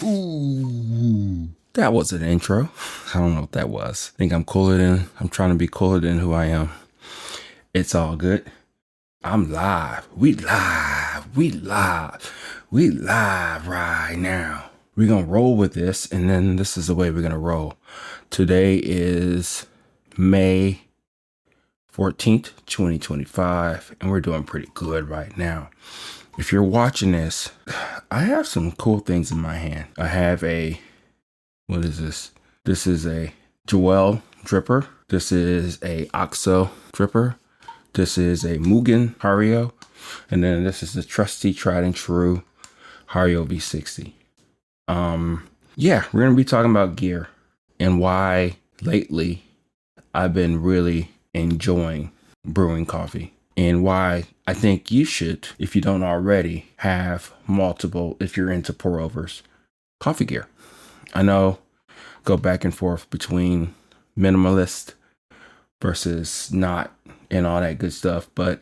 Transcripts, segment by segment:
Ooh, that was an intro. I don't know what that was. I think I'm trying to be cooler than who I am. It's all good. I'm live. We live right now. We're going to roll with this, and then this is the way we're going to roll. Today is May 14th, 2025, and we're doing pretty good right now. If you're watching this, I have some cool things in my hand. I have what is this? This is a Juel dripper. This is a OXO dripper. This is a Mugen Hario. And then this is the trusty, tried and true Hario V60. We're going to be talking about gear and why lately I've been really enjoying brewing coffee. And why I think you should, if you don't already, have multiple, if you're into pour overs, coffee gear. I know, go back and forth between minimalist versus not and all that good stuff. But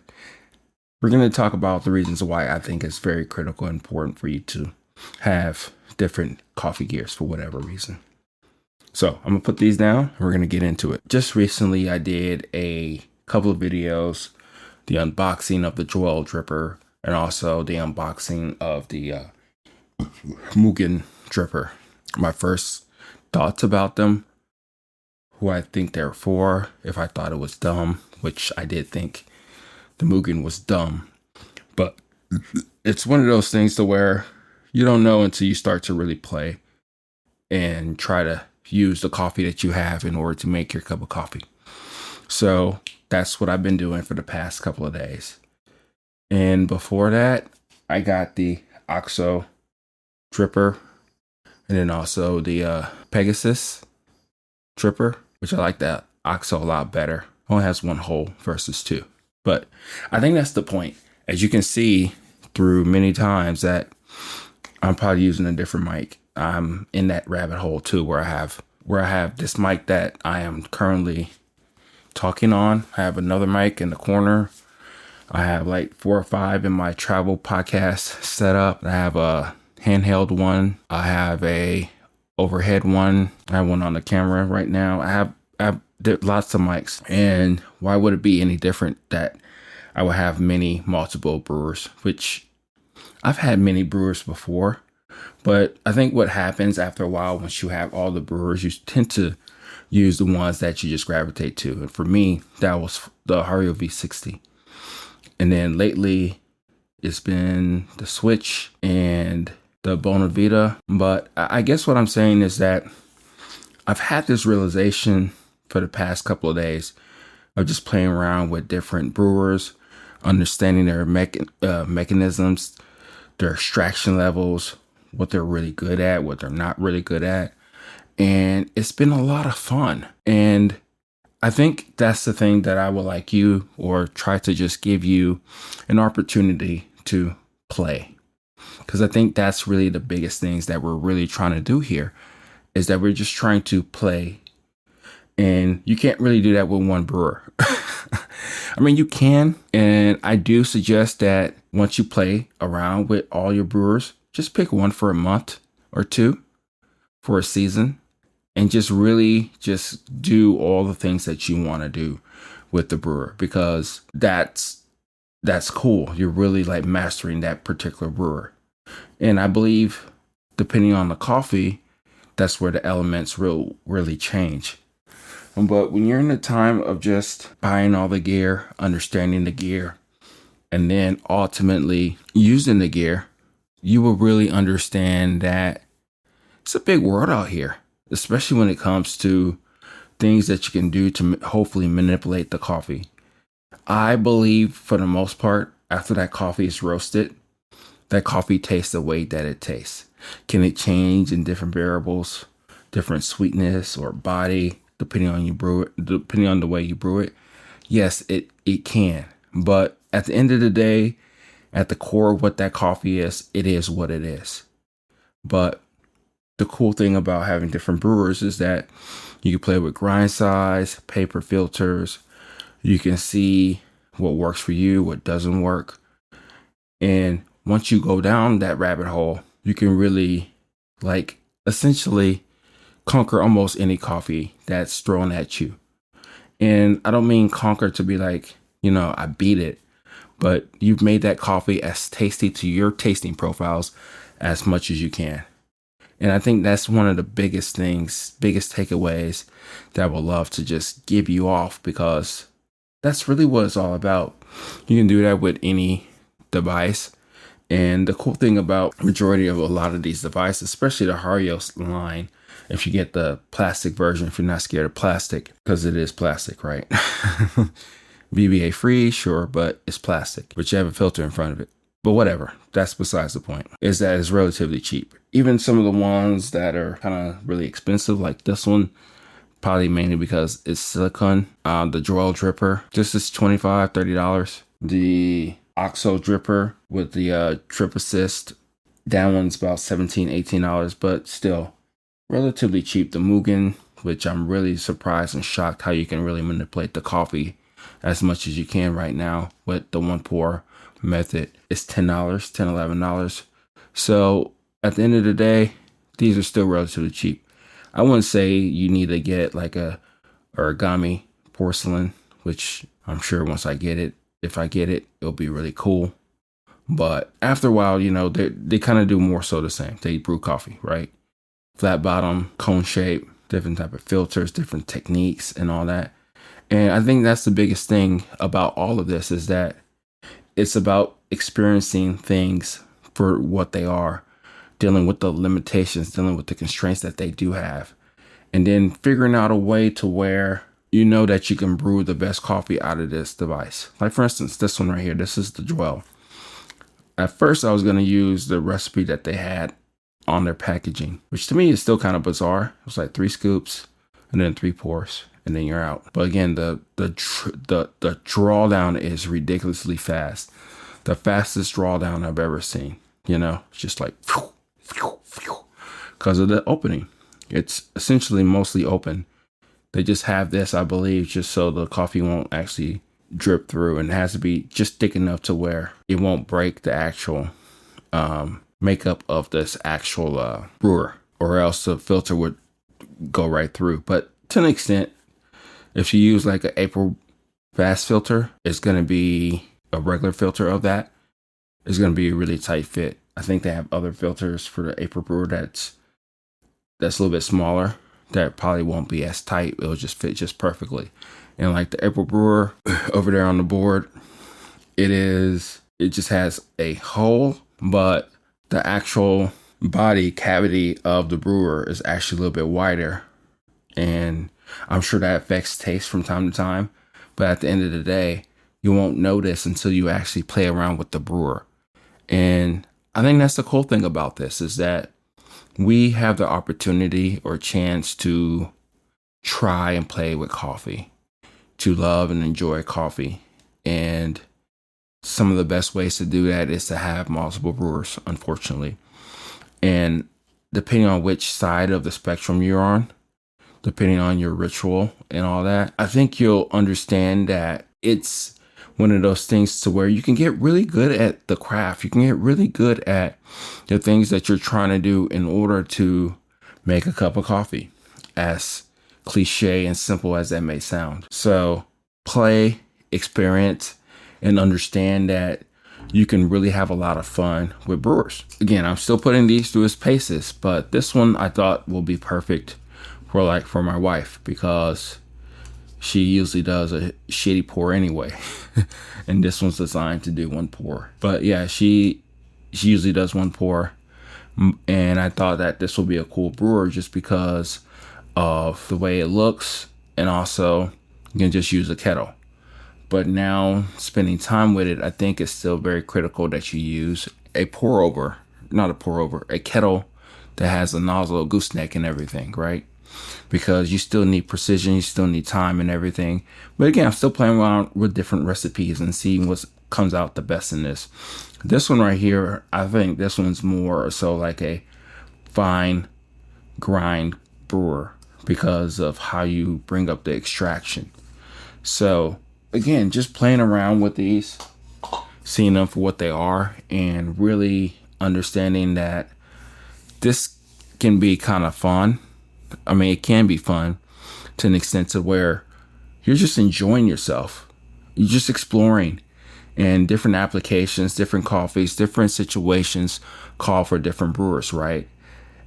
we're going to talk about the reasons why I think it's very critical and important for you to have different coffee gears for whatever reason. So I'm going to put these down. And we're going to get into it. Just recently, I did a couple of videos, the unboxing of the Juel dripper and also the unboxing of the Mugen dripper. My first thoughts about them, who I think they're for, if I thought it was dumb, which I did think the Mugen was dumb. But it's one of those things to where you don't know until you start to really play and try to use the coffee that you have in order to make your cup of coffee. So that's what I've been doing for the past couple of days. And before that, I got the OXO dripper and then also the Pegasus dripper, which I like that OXO a lot better. Only has one hole versus two. But I think that's the point. As you can see through many times that I'm probably using a different mic. I'm in that rabbit hole too, where I have this mic that I am currently talking on. I have another mic in the corner. I have like 4 or 5 in my travel podcast setup. I have a handheld one. I have a overhead one. I have one on the camera right now. I have lots of mics. And why would it be any different that I would have multiple brewers, which I've had many brewers before. But I think what happens after a while, once you have all the brewers, you tend to use the ones that you just gravitate to. And for me, that was the Hario V60. And then lately, it's been the Switch and the Bonavita. But I guess what I'm saying is that I've had this realization for the past couple of days of just playing around with different brewers, understanding their mechanisms, their extraction levels, what they're really good at, what they're not really good at. And it's been a lot of fun. And I think that's the thing that I would like you, or try to just give you an opportunity to play. Because I think that's really the biggest things that we're really trying to do here, is that we're just trying to play. And you can't really do that with one brewer. I mean, you can. And I do suggest that once you play around with all your brewers, just pick one for a month or two for a season. And just really just do all the things that you want to do with the brewer, because that's cool. You're really like mastering that particular brewer. And I believe depending on the coffee, that's where the elements really change. But when you're in the time of just buying all the gear, understanding the gear, and then ultimately using the gear, you will really understand that it's a big world out here. Especially when it comes to things that you can do to hopefully manipulate the coffee. I believe for the most part, after that coffee is roasted, that coffee tastes the way that it tastes. Can it change in different variables, different sweetness or body, depending on depending on the way you brew it? Yes, it can. But at the end of the day, at the core of what that coffee is, it is what it is. But the cool thing about having different brewers is that you can play with grind size, paper filters. You can see what works for you, what doesn't work. And once you go down that rabbit hole, you can really like essentially conquer almost any coffee that's thrown at you. And I don't mean conquer to be like, I beat it, but you've made that coffee as tasty to your tasting profiles as much as you can. And I think that's one of the biggest takeaways that I would love to just give you off, because that's really what it's all about. You can do that with any device. And the cool thing about majority of a lot of these devices, especially the Hario line, if you get the plastic version, if you're not scared of plastic, because it is plastic, right? VBA free, sure, but it's plastic, but you have a filter in front of it. But whatever, that's besides the point, is that it's relatively cheap. Even some of the ones that are kind of really expensive, like this one, probably mainly because it's silicone. The Juel dripper, this is $25, $30. The OXO dripper with the trip assist, that one's about $17, $18, but still relatively cheap. The Mugen, which I'm really surprised and shocked how you can really manipulate the coffee as much as you can right now with the one pour method, is $10, $11. So at the end of the day, these are still relatively cheap. I wouldn't say you need to get like a origami porcelain, which I'm sure once I get it, if I get it, it'll be really cool. But after a while, they kind of do more so the same. They brew coffee, right? Flat bottom, cone shape, different type of filters, different techniques and all that. And I think that's the biggest thing about all of this, is that it's about experiencing things for what they are, dealing with the limitations, dealing with the constraints that they do have, and then figuring out a way to where that you can brew the best coffee out of this device. Like for instance, this one right here, this is the Juel. At first I was going to use the recipe that they had on their packaging, which to me is still kind of bizarre. It was like 3 scoops and then 3 pours and then you're out. But again, the drawdown is ridiculously fast. The fastest drawdown I've ever seen. It's just like because of the opening. It's essentially mostly open. They just have this, I believe, just so the coffee won't actually drip through, and it has to be just thick enough to where it won't break the actual makeup of this actual brewer, or else the filter would go right through. But to an extent, if you use like an April fast filter, it's going to be a regular filter of that. It's going to be a really tight fit. I think they have other filters for the April brewer that's a little bit smaller, that probably won't be as tight. It'll just fit just perfectly. And like the April brewer over there on the board, it just has a hole, but the actual body cavity of the brewer is actually a little bit wider. And I'm sure that affects taste from time to time. But at the end of the day, you won't notice until you actually play around with the brewer. And I think that's the cool thing about this, is that we have the opportunity or chance to try and play with coffee, to love and enjoy coffee. And some of the best ways to do that is to have multiple brewers, unfortunately. And depending on which side of the spectrum you're on, depending on your ritual and all that, I think you'll understand that it's one of those things to where you can get really good at the craft. You can get really good at the things that you're trying to do in order to make a cup of coffee, as cliche and simple as that may sound. So play, experience, and understand that you can really have a lot of fun with brewers. Again, I'm still putting these through its paces, but this one I thought will be perfect for my wife, because she usually does a shitty pour anyway. And this one's designed to do 1 pour. But yeah, she usually does 1 pour. And I thought that this will be a cool brewer just because of the way it looks. And also, you can just use a kettle. But now, spending time with it, I think it's still very critical that you use a kettle that has a nozzle, a gooseneck and everything, right? Because you still need precision, you still need time and everything. But again, I'm still playing around with different recipes and seeing what comes out the best in this. This one right here, I think this one's more so like a fine grind brewer because of how you bring up the extraction. So again, just playing around with these, seeing them for what they are, and really understanding that this can be kind of fun. I mean, it can be fun to an extent to where you're just enjoying yourself. You're just exploring, and different applications, different coffees, different situations call for different brewers, right?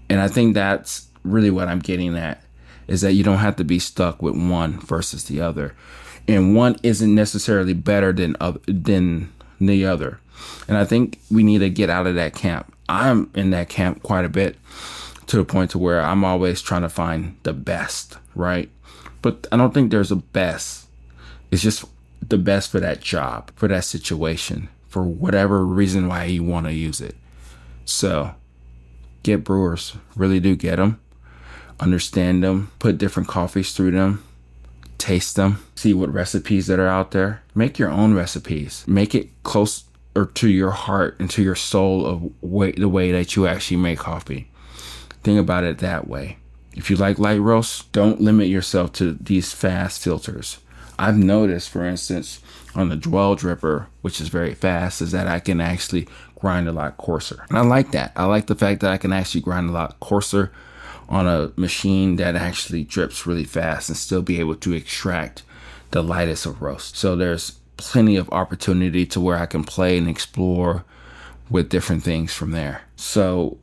And I think that's really what I'm getting at, is that you don't have to be stuck with one versus the other. And one isn't necessarily better than the other. And I think we need to get out of that camp. I'm in that camp quite a bit, to the point to where I'm always trying to find the best, right? But I don't think there's a best. It's just the best for that job, for that situation, for whatever reason why you want to use it. So get brewers. Really do get them. Understand them. Put different coffees through them. Taste them. See what recipes that are out there. Make your own recipes. Make it close or to your heart and to your soul of the way that you actually make coffee. Think about it that way. If you like light roasts, don't limit yourself to these fast filters. I've noticed, for instance, on the Juel dripper, which is very fast, is that I can actually grind a lot coarser. And I like that. I like the fact that I can actually grind a lot coarser on a machine that actually drips really fast and still be able to extract the lightest of roasts. So there's plenty of opportunity to where I can play and explore with different things from there. So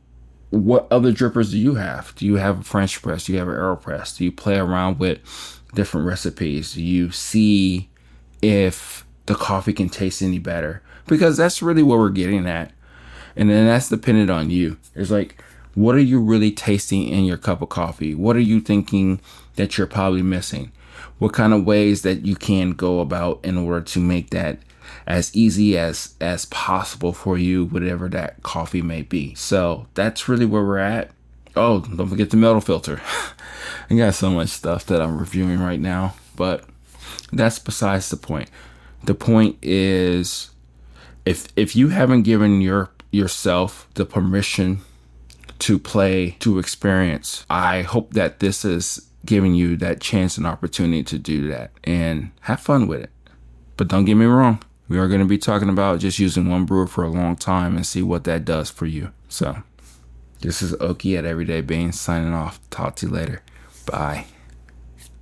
what other drippers do you have? Do you have a French press? Do you have an AeroPress? Do you play around with different recipes? Do you see if the coffee can taste any better? Because that's really what we're getting at. And then that's dependent on you. It's like, what are you really tasting in your cup of coffee? What are you thinking that you're probably missing? What kind of ways that you can go about in order to make that as easy as possible for you, whatever that coffee may be. So that's really where we're at. Oh, don't forget the metal filter. I got so much stuff that I'm reviewing right now, but that's besides the point. The point is, if you haven't given yourself the permission to play, to experience, I hope that this is giving you that chance and opportunity to do that and have fun with it. But don't get me wrong, we are going to be talking about just using one brewer for a long time and see what that does for you. So this is Oki at Everyday Beans signing off. Talk to you later. Bye.